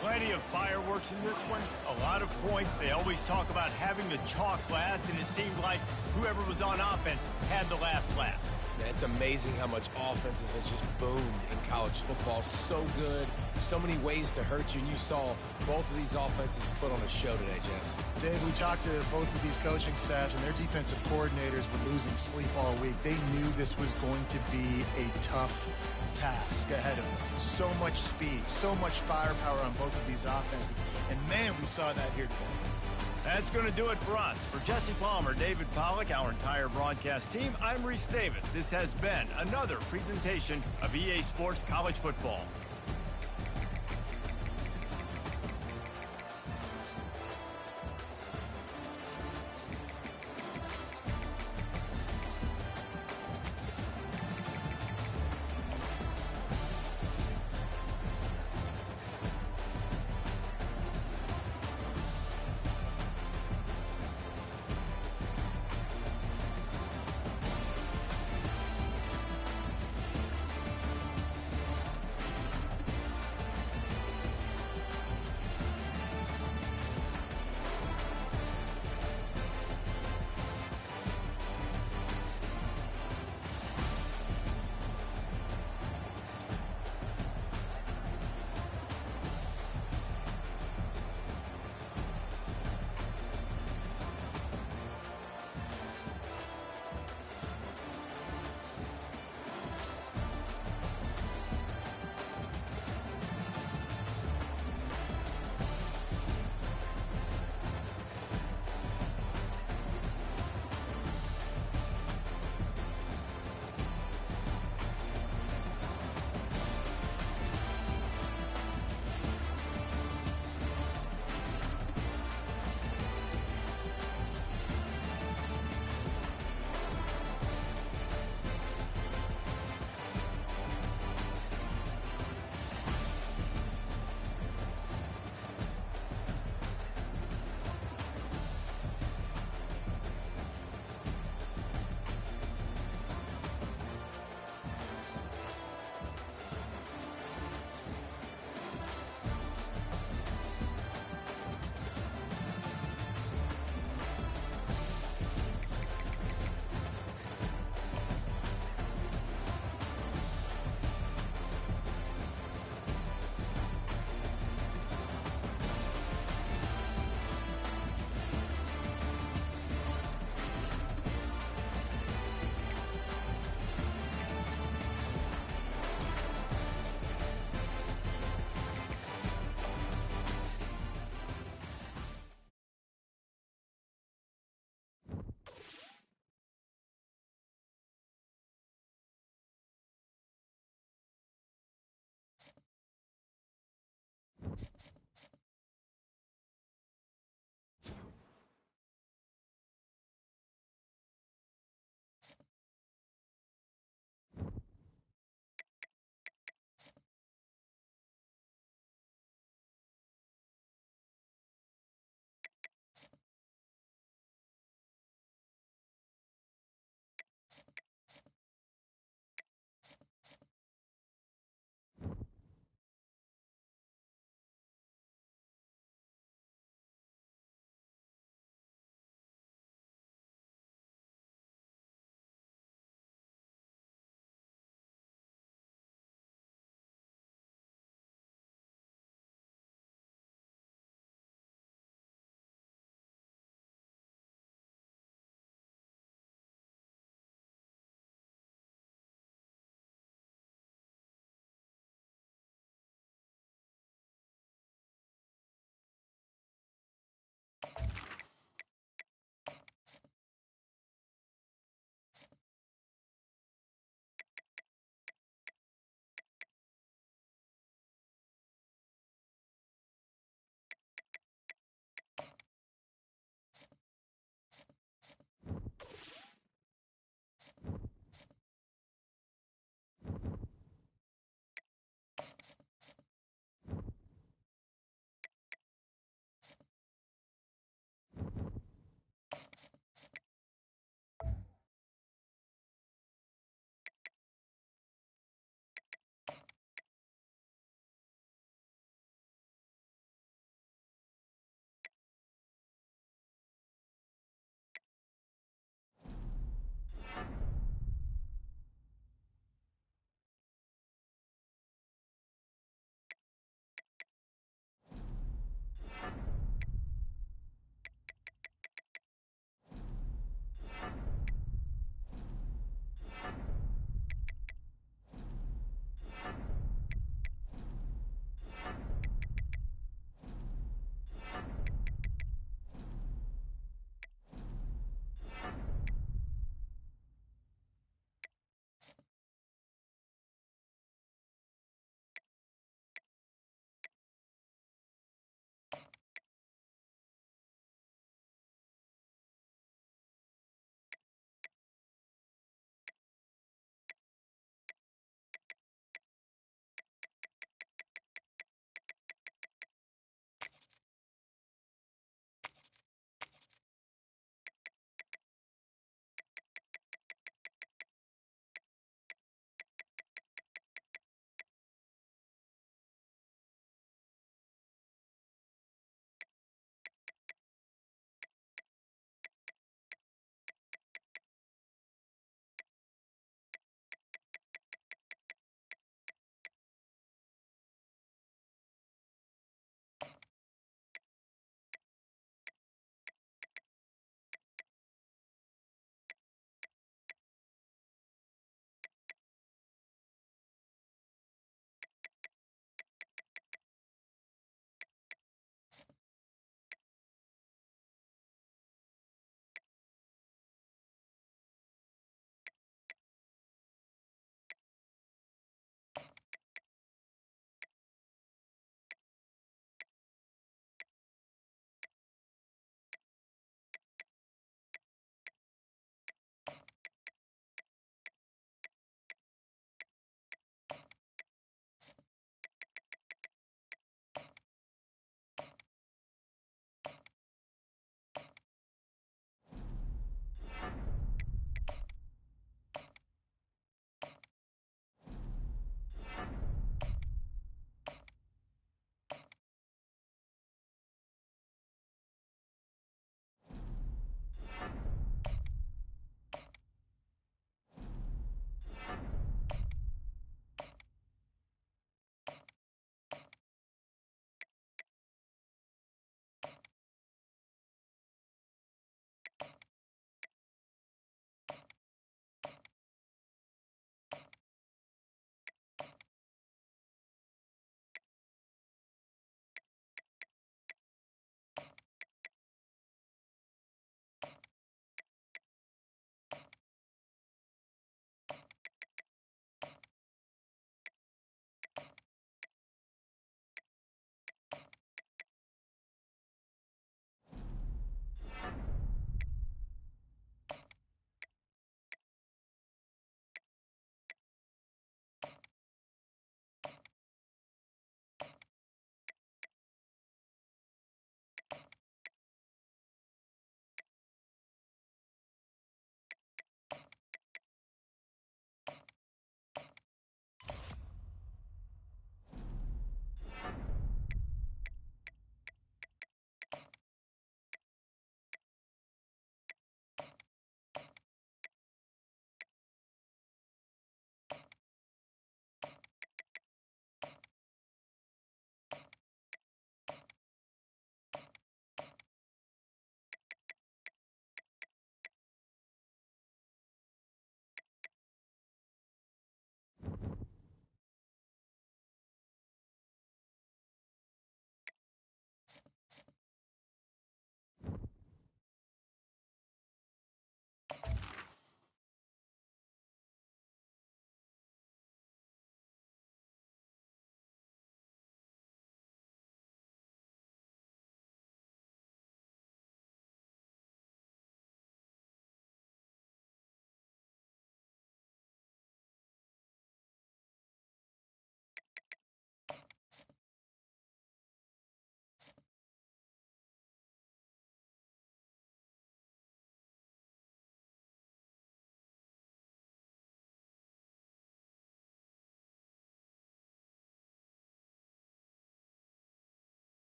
Plenty of fireworks in this one, a lot of points. They always talk about having the chalk last, and it seemed like whoever was on offense had the last laugh. Yeah, it's amazing how much offenses have just boomed in college football. So good, so many ways to hurt you, and you saw both of these offenses put on a show today, Jess. Dave, we talked to both of these coaching staffs, and their defensive coordinators were losing sleep all week. They knew this was going to be a tough task ahead of them. So much speed, so much firepower on both of these offenses. And man, we saw that here today. That's going to do it for us. For Jesse Palmer, David Pollack, our entire broadcast team, I'm Reese Davis. This has been another presentation of EA Sports College Football.